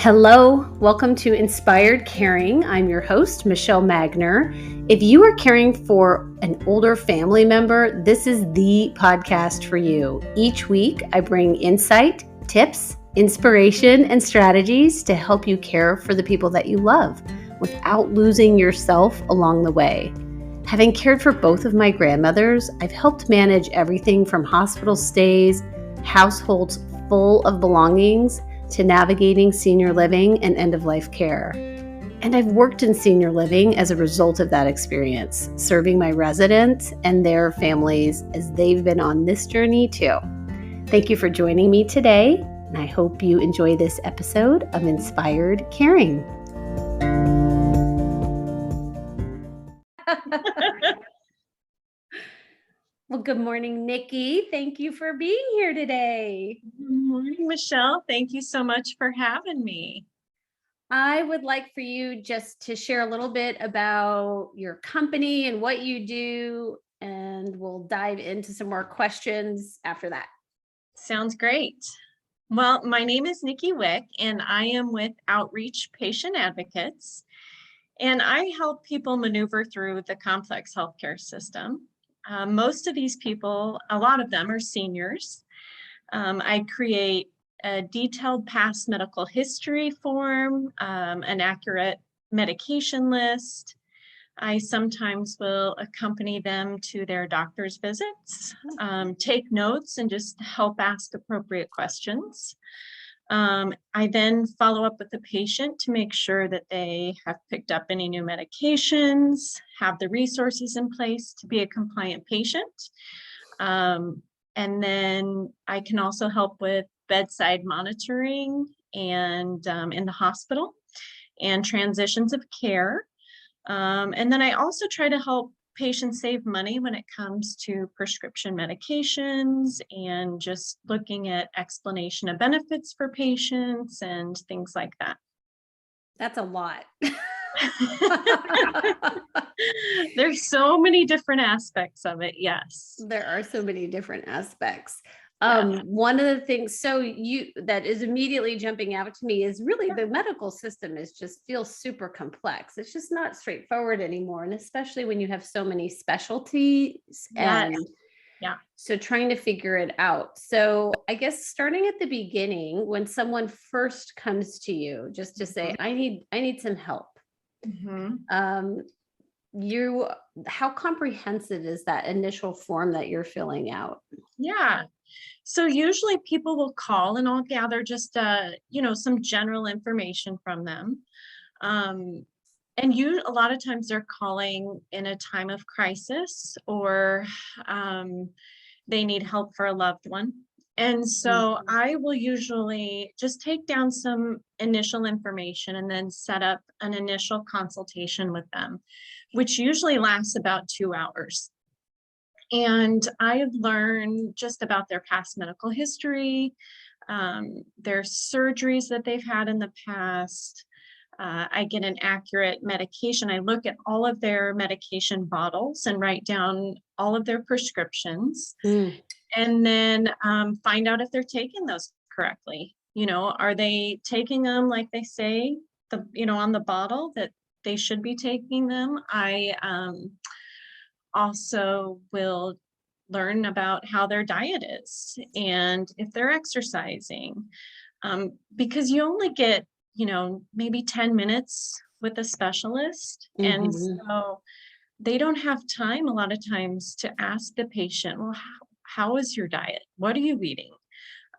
Hello, welcome to Inspired Caring. I'm your host, Michelle Magner. If you are caring for an older family member, this is the podcast for you. Each week, I bring insight, tips, inspiration, and strategies to help you care for the people that you love without losing yourself along the way. Having cared for both of my grandmothers, I've helped manage everything from hospital stays, households full of belongings, to navigating senior living and end-of-life care. And I've worked in senior living as a result of that experience, serving my residents and their families as they've been on this journey too. Thank you for joining me today, and I hope you enjoy this episode of Inspired Caring. Well, good morning, Nikki. Thank you for being here today. Good morning, Michelle. Thank you so much for having me. I would like for you just to share a little bit about your company and what you do, and we'll dive into some more questions after that. Sounds great. Well, my name is Nicky Wik, and I am with Outreach Patient Advocates, and I help people maneuver through the complex healthcare system. Most of these people, a lot of them are seniors. I create a detailed past medical history form, an accurate medication list. I sometimes will accompany them to their doctor's visits, take notes, and just help ask appropriate questions. I then follow up with the patient to make sure that they have picked up any new medications, have the resources in place to be a compliant patient. And then I can also help with bedside monitoring and in the hospital and transitions of care. And then I also try to help patients save money when it comes to prescription medications and just looking at explanation of benefits for patients and things like that. That's a lot. There's so many different aspects of it. Yes. There are so many different aspects. Yes. One of the things that is immediately jumping out to me is really the medical system feels super complex. It's just not straightforward anymore. And especially when you have so many specialties and so trying to figure it out. So I guess starting at the beginning, when someone first comes to you just to say, I need some help. How comprehensive is that initial form that you're filling out? Yeah. So usually people will call and I'll gather just some general information from them. And a lot of times they're calling in a time of crisis or they need help for a loved one. And so I will usually just take down some initial information and then set up an initial consultation with them, which usually lasts about 2 hours. And I've learned just about their past medical history, their surgeries that they've had in the past. I get an accurate medication. I look at all of their medication bottles and write down all of their prescriptions. And then find out if they're taking those correctly. Are they taking them like they say, on the bottle that they should be taking them? I also will learn about how their diet is and if they're exercising, because you only get, maybe 10 minutes with a specialist. And so they don't have time a lot of times to ask the patient, well, how is your diet? What are you eating?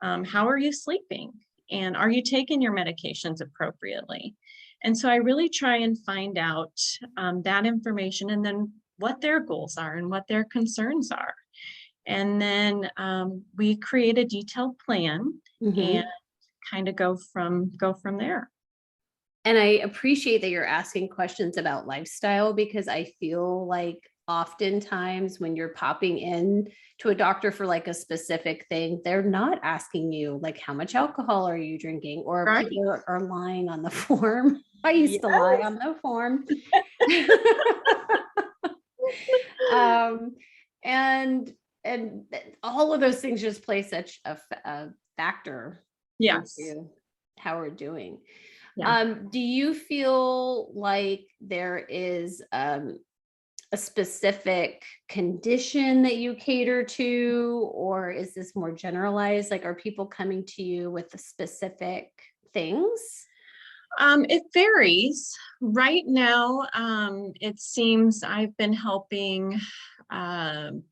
How are you sleeping? And are you taking your medications appropriately? And so I really try and find out that information and then what their goals are and what their concerns are. And then we create a detailed plan and kind of go from there. And I appreciate that you're asking questions about lifestyle, because I feel like oftentimes when you're popping in to a doctor for like a specific thing, they're not asking you like, how much alcohol are you drinking? Or people are lying on the form. I used to lie on the form. And all of those things just play such a factor into how we're doing. Yeah. Do you feel like there is a specific condition that you cater to, or is this more generalized? Like, are people coming to you with the specific things? It varies. Right now, it seems I've been helping um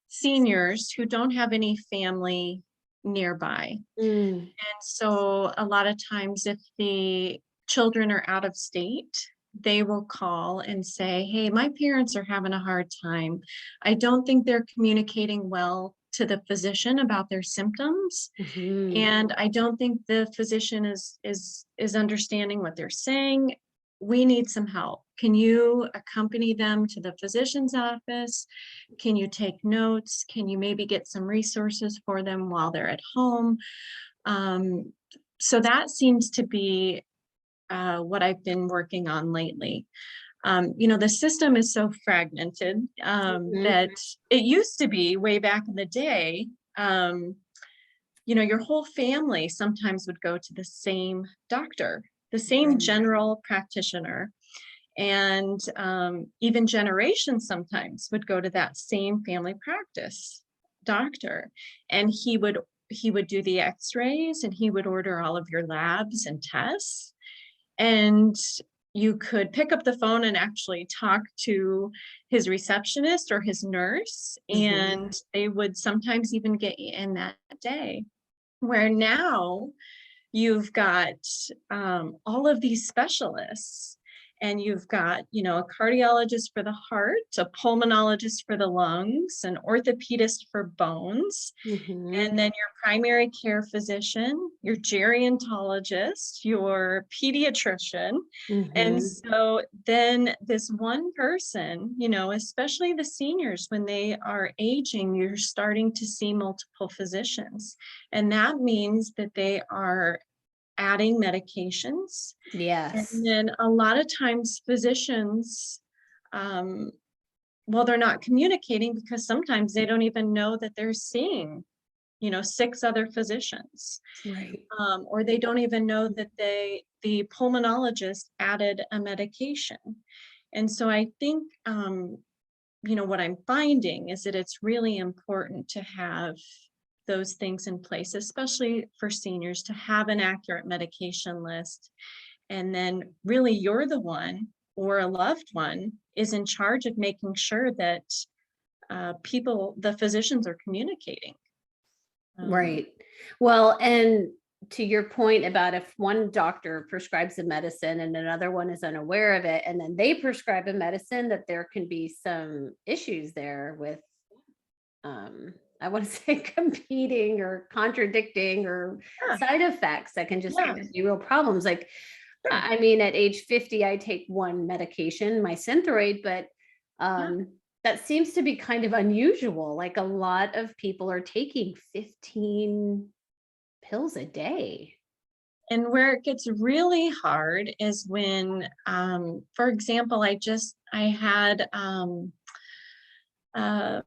seniors who don't have any family nearby. Mm, And so a lot of times if the children are out of state, they will call and say, "Hey, my parents are having a hard time. I don't think they're communicating well to the physician about their symptoms, mhm. and I don't think the physician is understanding what they're saying. We need some help. Can you accompany them to the physician's office? Can you take notes? Can you maybe get some resources for them while they're at home?" Um, so that seems to be what I've been working on lately. The system is so fragmented Mhm. that it used to be way back in the day. Um, your whole family sometimes would go to the same doctor, the same Right. general practitioner, and even generations sometimes would go to that same family practice doctor, and he would do the x-rays and he would order all of your labs and tests, and you could pick up the phone and actually talk to his receptionist or his nurse, Mhm. and they would sometimes even get you in that day. Where now you've got all of these specialists, and you've got, a cardiologist for the heart, a pulmonologist for the lungs, an orthopedist for bones, Mhm. and then your primary care physician, your gerontologist, your pediatrician. And Mhm. so then this one person, especially the seniors, when they are aging, you're starting to see multiple physicians. And that means that they are adding medications. And Yes. then a lot of times physicians, um, well, they're not communicating because sometimes they don't even know that they're seeing, six other physicians. Right. Or they don't even know that the pulmonologist added a medication. And so I think, what I'm finding is that it's really important to have those things in place, especially for seniors, to have an accurate medication list. And then really you're the one, or a loved one is in charge of making sure that the physicians are communicating. Um, Right. Well, and to your point about if one doctor prescribes a medicine and another one is unaware of it, and then they prescribe a medicine, that there can be some issues there with, I want to say competing or contradicting or yeah, side effects that can just yeah, be real problems. Like, sure. I mean, at age 50, I take one medication, my Synthroid, but Yeah. that seems to be kind of unusual. Like a lot of people are taking 15 pills a day. And where it gets really hard is when, for example, I had uh,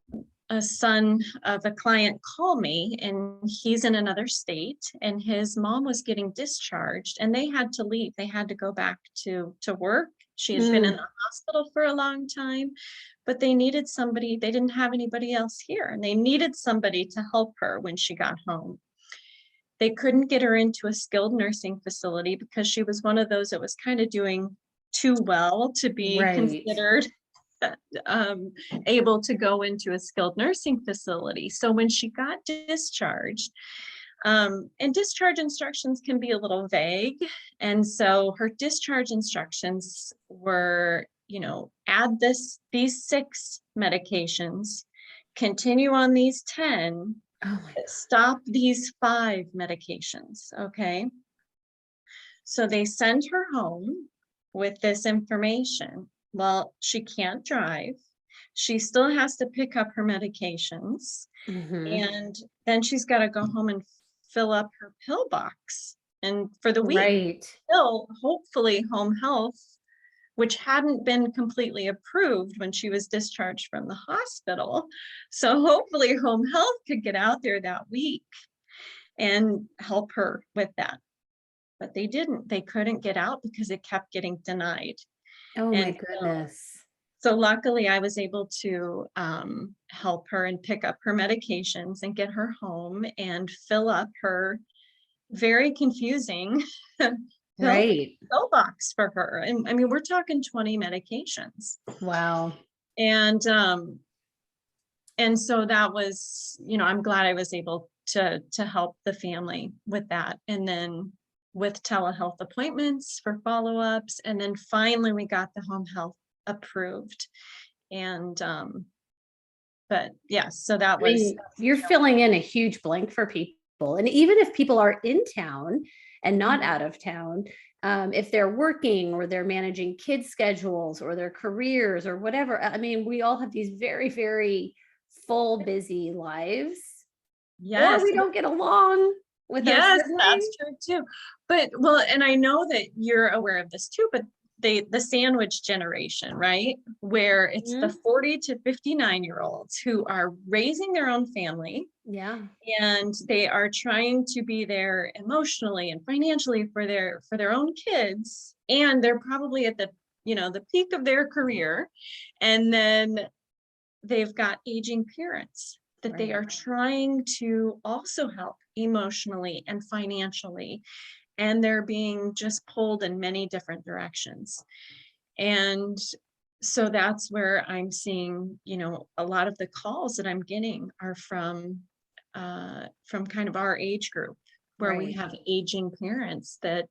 a son of a client call me, and he's in another state, and his mom was getting discharged, and they had to leave. They had to go back to work. She has been in Mm, the hospital for a long time, but they needed somebody. They didn't have anybody else here, and they needed somebody to help her when she got home. They couldn't get her into a skilled nursing facility because she was one of those that was kind of doing too well to be right. considered um, able to go into a skilled nursing facility. So when she got discharged, and discharge instructions can be a little vague. And so her discharge instructions were, add these 6 medications, continue on these 10, Oh my stop these 5 medications. Okay. So they send her home with this information. Well, she can't drive. She still has to pick up her medications. God. Hmm. And then she's got to go home and fill up her pill box and for the week. Right. Still, hopefully, home health, which hadn't been completely approved when she was discharged from the hospital. So hopefully, home health could get out there that week and help her with that. but they didn't. They couldn't get out because it kept getting denied. Oh my And goodness. so luckily I was able to help her and pick up her medications and get her home and fill up her very confusing pill Right. box for her. And I mean, we're talking 20 medications. Wow. And so that was, I'm glad I was able to help the family with that. And then with telehealth appointments for follow-ups. And then finally we got the home health approved. And but yes, so that I was, mean, you're filling in a huge blank for people. And even if people are in town and not out of town, if they're working or they're managing kids' schedules or their careers or whatever, I mean, we all have these very, very full, busy lives, or yes, we don't get along with our yes, siblings. that's true too. But well, and I know that you're aware of this too, but the sandwich generation, right? Where it's the 40 to 59-year-olds who are raising their own family. Yeah. And they are trying to be there emotionally and financially for their own kids. And they're probably at the peak of their career. And then they've got aging parents that they are trying to also help emotionally and financially. And they're being just pulled in many different directions. And so that's where I'm seeing, a lot of the calls that I'm getting are from kind of our age group, where we have aging parents that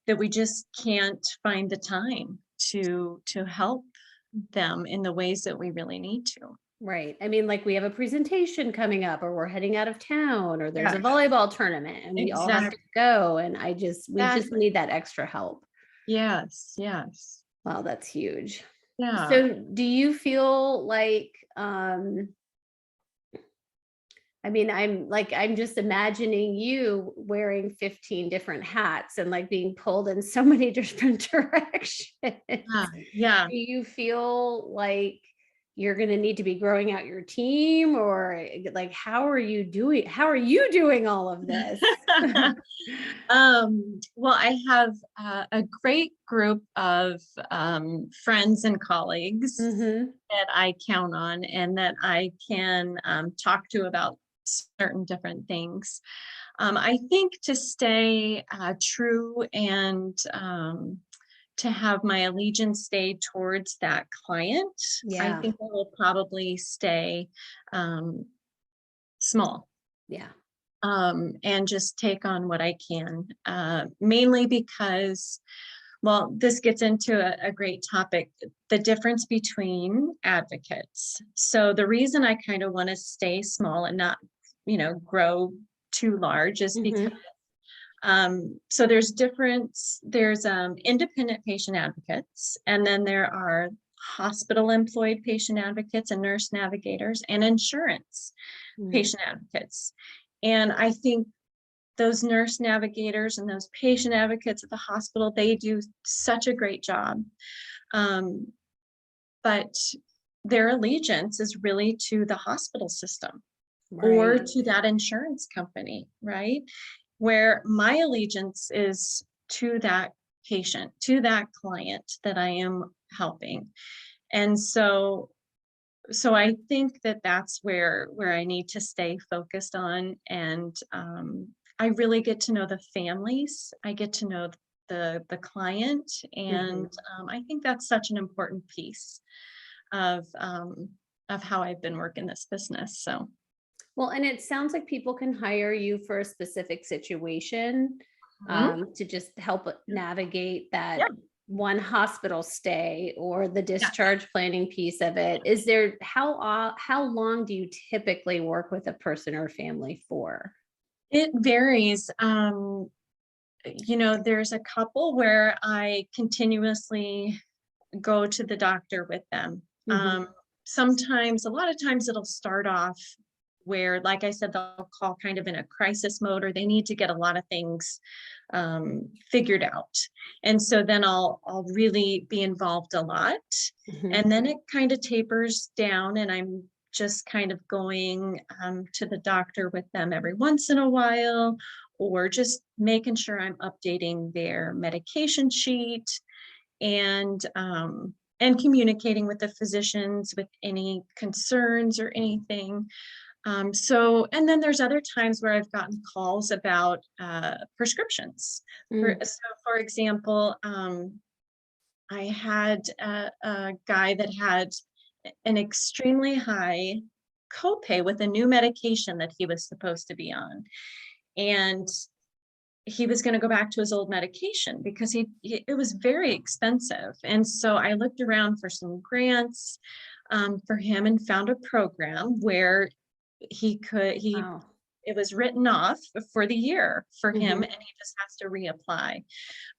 we just can't find the time to help them in the ways that we really need to. Right. I mean, like we have a presentation coming up, or we're heading out of town, or there's a Yes, volleyball tournament and we all have to exactly. go. And we just need that extra help. Yes, yes. Wow, that's huge. Yeah. So do you feel like, I mean, I'm just imagining you wearing 15 different hats and like being pulled in so many different directions. Yeah. Do you feel like you're going to need to be growing out your team, or like, how are you doing all of this? Well, I have a great group of friends and colleagues that I count on and that I can talk to about certain different things. I think to stay true and to have my allegiance stay towards that client, I think I will probably stay small. Yeah. And just take on what I can, mainly because, well, this gets into a great topic, the difference between advocates. So the reason I kind of want to stay small and not, grow too large is because so there's independent patient advocates, and then there are hospital employed patient advocates and nurse navigators and insurance patient advocates. And I think those nurse navigators and those patient advocates at the hospital, they do such a great job. But their allegiance is really to the hospital system or to that insurance company, right? Where my allegiance is to that patient, to that client that I am helping. And so I think that that's where I need to stay focused on. And I really get to know the families. I get to know the client. And I think that's such an important piece of how I've been working this business. So. Well, and it sounds like people can hire you for a specific situation to just help navigate that one hospital stay or the discharge planning piece of it. Is there, how long do you typically work with a person or family for? It varies. There's a couple where I continuously go to the doctor with them. Sometimes, a lot of times it'll start off where, like I said, they'll call kind of in a crisis mode, or they need to get a lot of things figured out. And so then I'll really be involved a lot. And then it kind of tapers down, and I'm just kind of going to the doctor with them every once in a while, or just making sure I'm updating their medication sheet and communicating with the physicians with any concerns or anything. And then there's other times where I've gotten calls about prescriptions. For example, I had a guy that had an extremely high copay with a new medication that he was supposed to be on. And he was going to go back to his old medication because it was very expensive. And so I looked around for some grants for him and found a program where Wow. it was written off for the year for him, Mm-hmm. and he just has to reapply.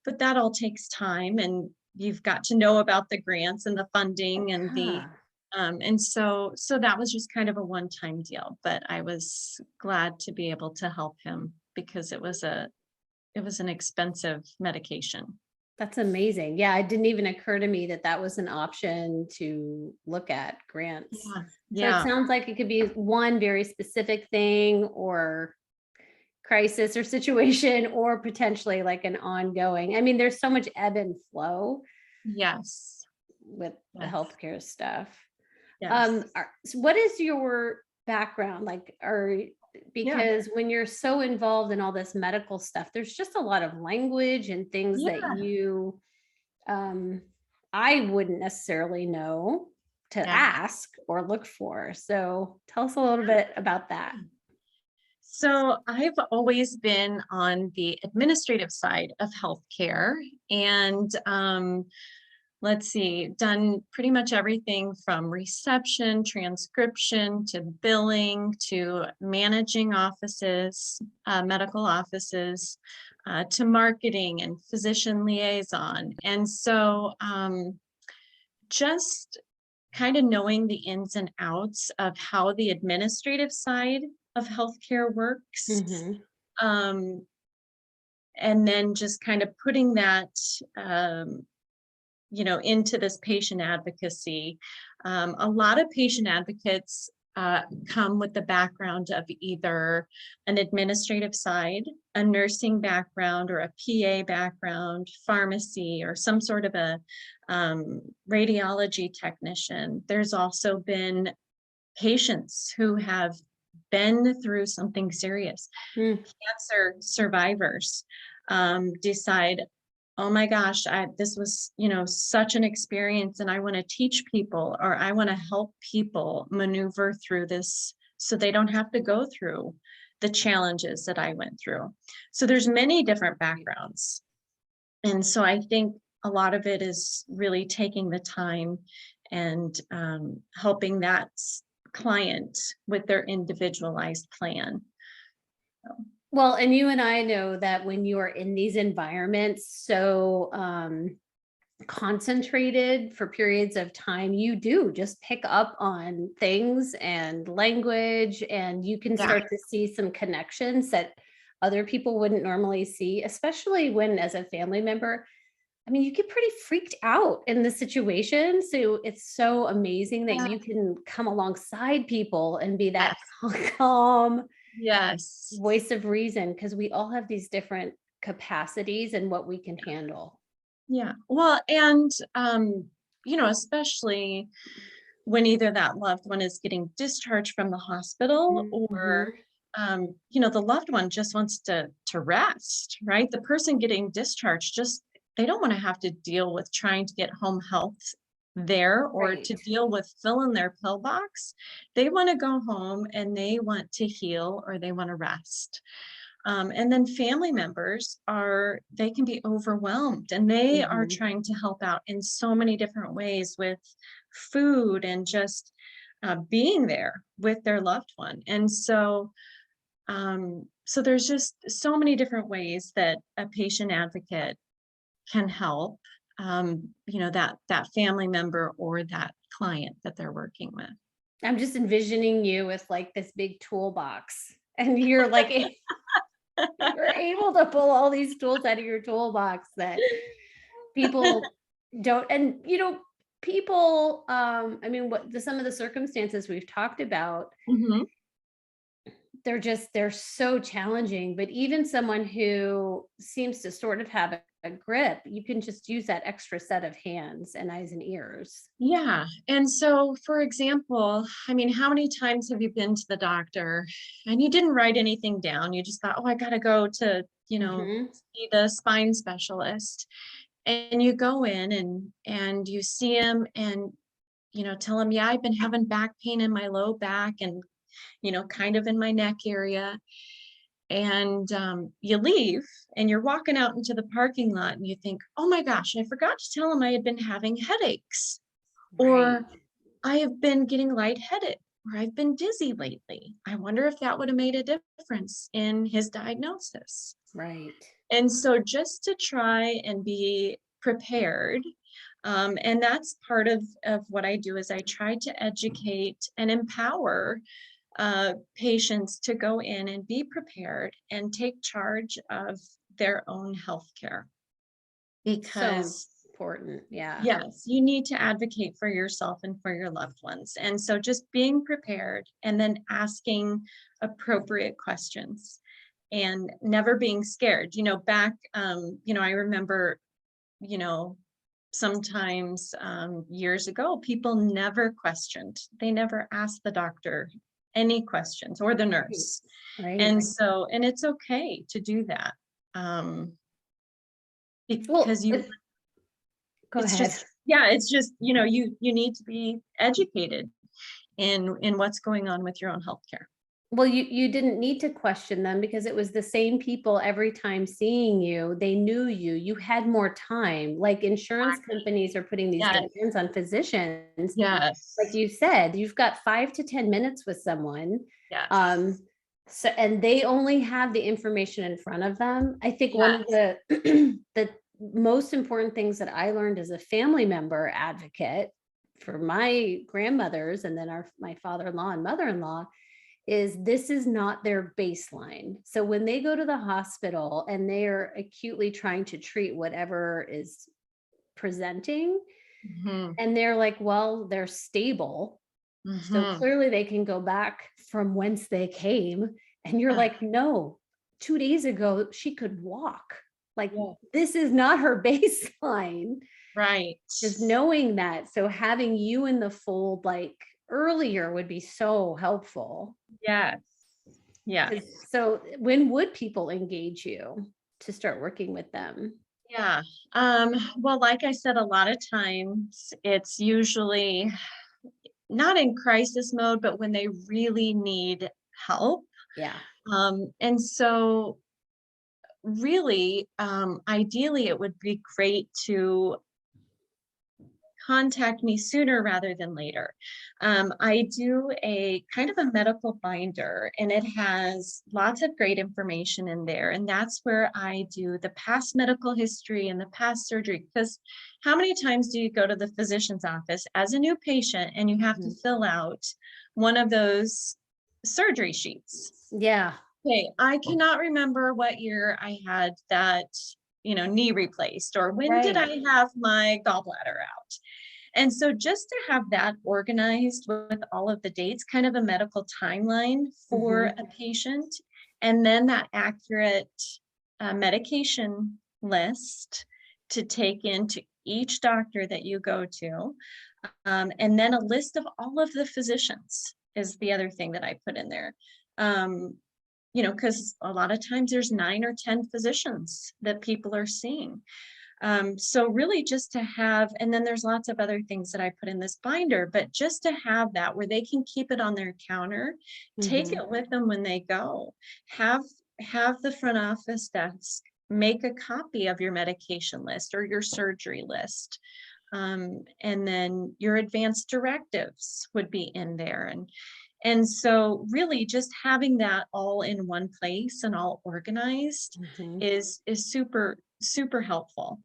But that all takes time, and you've got to know about the grants and the funding and so that was just kind of a one-time deal. But I was glad to be able to help him because it was an expensive medication. That's amazing. Yeah, it didn't even occur to me that that was an option to look at, grants. Yeah. So it Yeah. sounds like it could be one very specific thing or crisis or situation, or potentially like an ongoing. I mean, there's so much ebb and flow Yes. with the Yes. healthcare stuff. Yes. So what is your background like? Because when you're so involved in all this medical stuff, there's just a lot of language and things that you I wouldn't necessarily know to ask or look for. So tell us a little bit about that. So I've always been on the administrative side of healthcare, and let's see, done pretty much everything from reception, transcription, to billing, to managing offices, medical offices, to marketing and physician liaison. And so just kind of knowing the ins and outs of how the administrative side of healthcare works. And then just kind of putting that into this patient advocacy. A lot of patient advocates come with the background of either an administrative side, a nursing background, or a PA background, pharmacy, or some sort of a radiology technician. There's also been patients who have been through something serious. Cancer survivors decide, oh my gosh, this was, such an experience, and I want to teach people, or I want to help people maneuver through this so they don't have to go through the challenges that I went through. So there's many different backgrounds. And so I think a lot of it is really taking the time and helping that client with their individualized plan. Well, and you and I know that when you are in these environments so concentrated for periods of time, you do just pick up on things and language, and you can start to see some connections that other people wouldn't normally see, especially when, as a family member, I mean, you get pretty freaked out in the situation. So it's so amazing that you can come alongside people and be that calm voice of reason, because we all have these different capacities and what we can handle. Yeah. Well, and, especially when either that loved one is getting discharged from the hospital, or, the loved one just wants to rest, right? The person getting discharged, they don't want to have to deal with trying to get home health there, or to deal with filling their pill box. They want to go home and they want to heal, or they want to rest. And then family members they can be overwhelmed, and they are trying to help out in so many different ways with food and just being there with their loved one. And so there's just so many different ways that a patient advocate can help, that family member or that client that they're working with. I'm just envisioning you with like this big toolbox, and you're like, you're able to pull all these tools out of your toolbox that people don't. And, people, I mean, some of the circumstances we've talked about, they're so challenging, but even someone who seems to sort of have a grip, you can just use that extra set of hands and eyes and ears. Yeah. And so, for example, I mean, how many times have you been to the doctor and you didn't write anything down? You just thought, oh, I got to go to, Mhm. see the spine specialist. And you go in and you see him and, tell him, yeah, I've been having back pain in my low back and, kind of in my neck area. And you leave and you're walking out into the parking lot and you think, oh my gosh, I forgot to tell him I had been having headaches, Right. or I have been getting lightheaded, or I've been dizzy lately. I wonder if that would have made a difference in his diagnosis. Right. And so just to try and be prepared, and that's part of what I do is I try to educate and empower patients to go in and be prepared and take charge of their own health care. So Because important. Yeah. yes, you need to advocate for yourself and for your loved ones. And so just being prepared and then asking appropriate questions and never being scared. Back, I remember, you know, sometimes years ago, people never questioned. They never asked the doctor any questions or the Right. nurse. Right. And so, and it's okay to do that. Um, Well, because go it's ahead. just, yeah, it's just, you need to be educated in what's going on with your own healthcare. Well, you didn't need to question them because it was the same people every time seeing you. They knew you. You had more time. Like insurance companies are putting these Yes, demands on physicians. Like yes, you said, you've got 5 to 10 minutes with someone. yes, Um, so and they only have the information in front of them. I think one of yes, the the most important things that I learned as a family member advocate for my grandmothers and then my father-in-law and mother-in-law is this is not their baseline. So when they go to the hospital and they are acutely trying to treat whatever is presenting, hmm, and they're like, well, they're stable. So hmm. clearly they can go back from whence they came. And you're like, no, 2 days ago, she could walk. Like, Yeah, this is not her baseline. right. Just knowing that. So having you in the fold, like earlier, would be so helpful. Yes, yes. So when would people engage you to start working with them? Yeah. Well, like I said, a lot of times it's usually not in crisis mode, but when they really need help. Yeah. And so really, ideally, it would be great to contact me sooner rather than later. I do a kind of a medical binder and it has lots of great information in there. And that's where I do the past medical history and the past surgery. Because how many times do you go to the physician's office as a new patient and you have to Mhm. fill out one of those surgery sheets? Yeah. Okay, I cannot remember what year I had that, knee replaced, or when did Right. I have my gallbladder out? And so just to have that organized with all of the dates, kind of a medical timeline for Mhm. a patient, and then that accurate medication list to take into each doctor that you go to, and then a list of all of the physicians is the other thing that I put in there. Um, because a lot of times there's 9 or 10 physicians that people are seeing. So really just to have, and then there's lots of other things that I put in this binder, but just to have that where they can keep it on their counter, take Mhm. it with them when they go, have have the front office desk make a copy of your medication list or your surgery list. And then your advanced directives would be in there. And so really just having that all in one place and all organized Mhm. is super, super helpful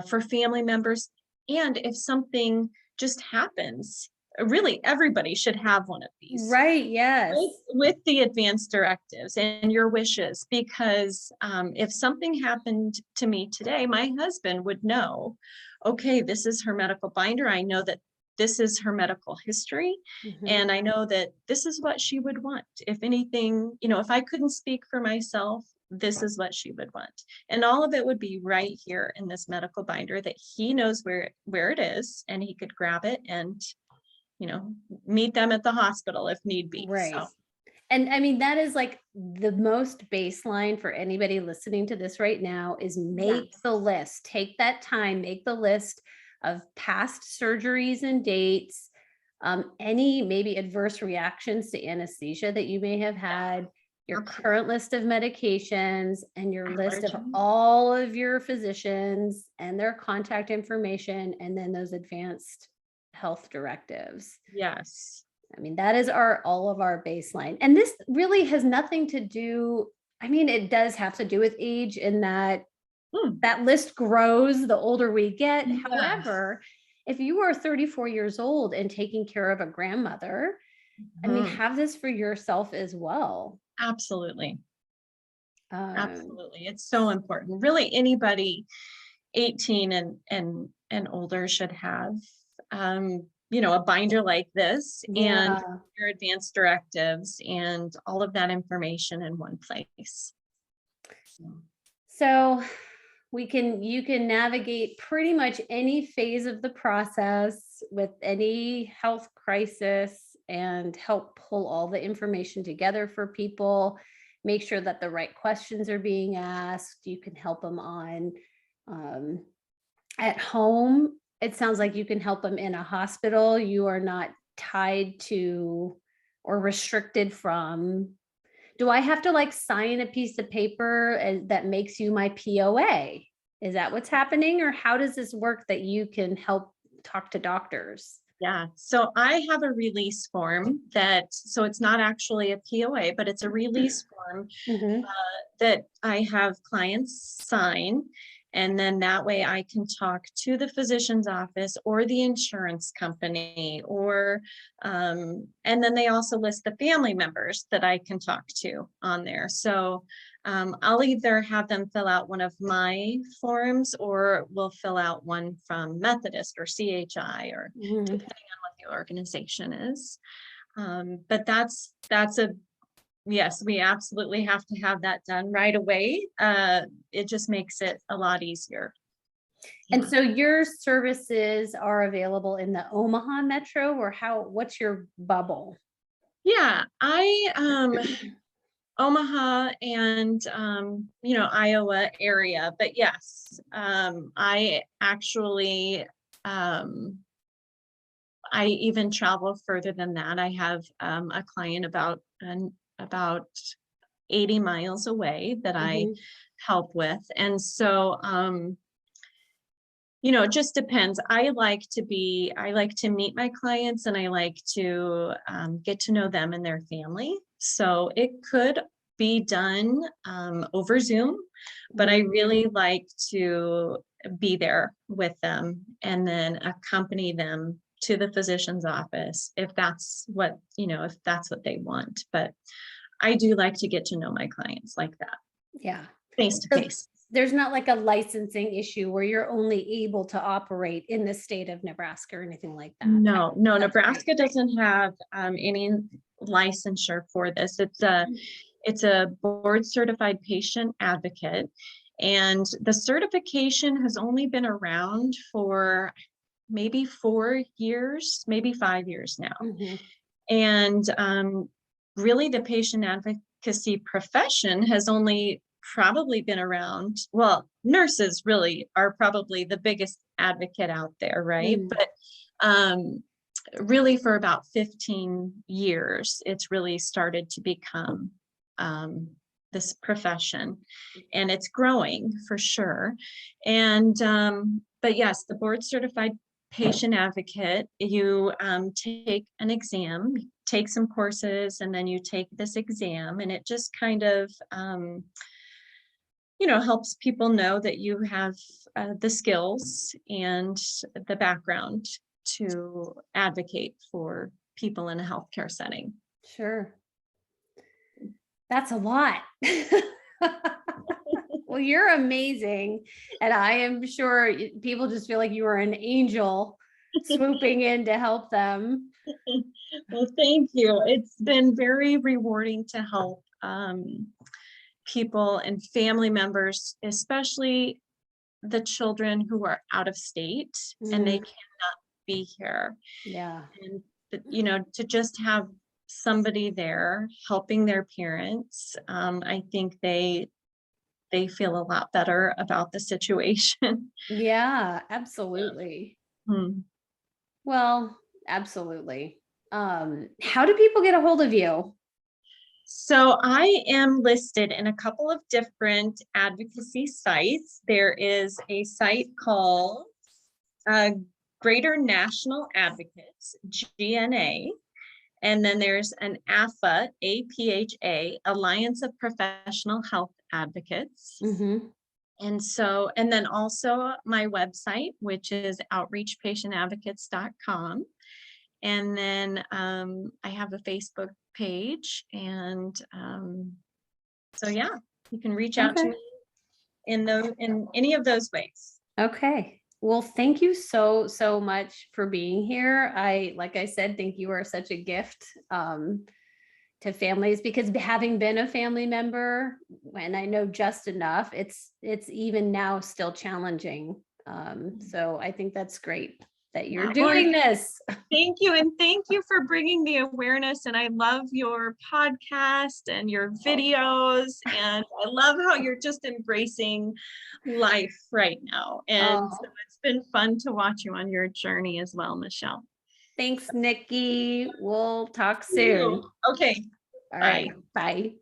for family members. And if something just happens, really everybody should have one of these Right. Yes. with the advanced directives and your wishes, because if something happened to me today, my husband would know, okay, this is her medical binder. I know that this is her medical history. And I know that this is what she would want. If anything, if I couldn't speak for myself, this is what she would want. And all of it would be right here in this medical binder that he knows where it is, and he could grab it and, meet them at the hospital if need be. Right. So. And I mean, that is like the most baseline for anybody listening to this right now is make the list. Take that time, make the list of past surgeries and dates, any maybe adverse reactions to anesthesia that you may have had, your current list of medications, and your list of all of your physicians and their contact information, and then those advanced health directives. Yes. I mean, that is all of our baseline. And this really has nothing to do, I mean, it does have to do with age in that that list grows the older we get. Yes. However, if you are 34 years old and taking care of a grandmother, I mean, have this for yourself as well. Absolutely. Absolutely. It's so important. Really, anybody 18 and older should have a binder like this and your advanced directives and all of that information in one place. So you can navigate pretty much any phase of the process with any health crisis and help pull all the information together for people, make sure that the right questions are being asked. You can help them on at home. It sounds like you can help them in a hospital. You are not tied to or restricted from. Do I have to sign a piece of paper that makes you my POA? Is that what's happening? Or how does this work that you can help talk to doctors? Yeah. So I have a release form so it's not actually a POA, but it's a release form that I have clients sign. And then that way I can talk to the physician's office or the insurance company and then they also list the family members that I can talk to on there. So I'll either have them fill out one of my forms or we'll fill out one from Methodist or CHI or depending on what the organization is. But that's yes, we absolutely have to have that done right away. It just makes it a lot easier. And so your services are available in the Omaha metro, or what's your bubble? Yeah, Omaha and, Iowa area, but yes, I actually, I even travel further than that. I have a client about 80 miles away that I help with. And so, it just depends. I like to meet my clients and I like to get to know them and their family. So it could be done over Zoom, but I really like to be there with them and then accompany them to the physician's office if that's what they want. But I do like to get to know my clients like that. Yeah. Face to face. There's not a licensing issue where you're only able to operate in the state of Nebraska or anything like that. No, Nebraska doesn't have any licensure for this. It's a board certified patient advocate, and the certification has only been around for maybe 4 years, maybe 5 years now. And really the patient advocacy profession has only probably been around, well, nurses really are probably the biggest advocate out there, right? But really for about 15 years, it's really started to become this profession, and it's growing for sure. And but yes, the board certified patient advocate, you take an exam, take some courses, and then you take this exam, and it just kind of helps people know that you have the skills and the background to advocate for people in a healthcare setting. Sure. That's a lot. Well, you're amazing. And I am sure people just feel like you are an angel swooping in to help them. Well, thank you. It's been very rewarding to help people and family members, especially the children who are out of state and they cannot be here. Yeah. And, to just have somebody there helping their parents, I think they feel a lot better about the situation. Yeah, absolutely. Hmm. Well, absolutely. How do people get a hold of you? So I am listed in a couple of different advocacy sites. There is a site called uh, Greater National Advocates, GNA. And then there's an APHA, APHA, Alliance of Professional Health Advocates. And then also my website, which is outreachpatientadvocates.com. And then I have a Facebook page. And so, yeah, you can reach out to me in any of those ways. Okay. Well, thank you so much for being here. Like I said, think you are such a gift to families, because having been a family member, and I know just enough, it's even now still challenging. So I think that's great that you're doing this. Thank you. And thank you for bringing the awareness. And I love your podcast and your videos. And I love how you're just embracing life right now. And so it's been fun to watch you on your journey as well, Michelle. Thanks, Nikki. We'll talk soon. Okay. All right. Bye.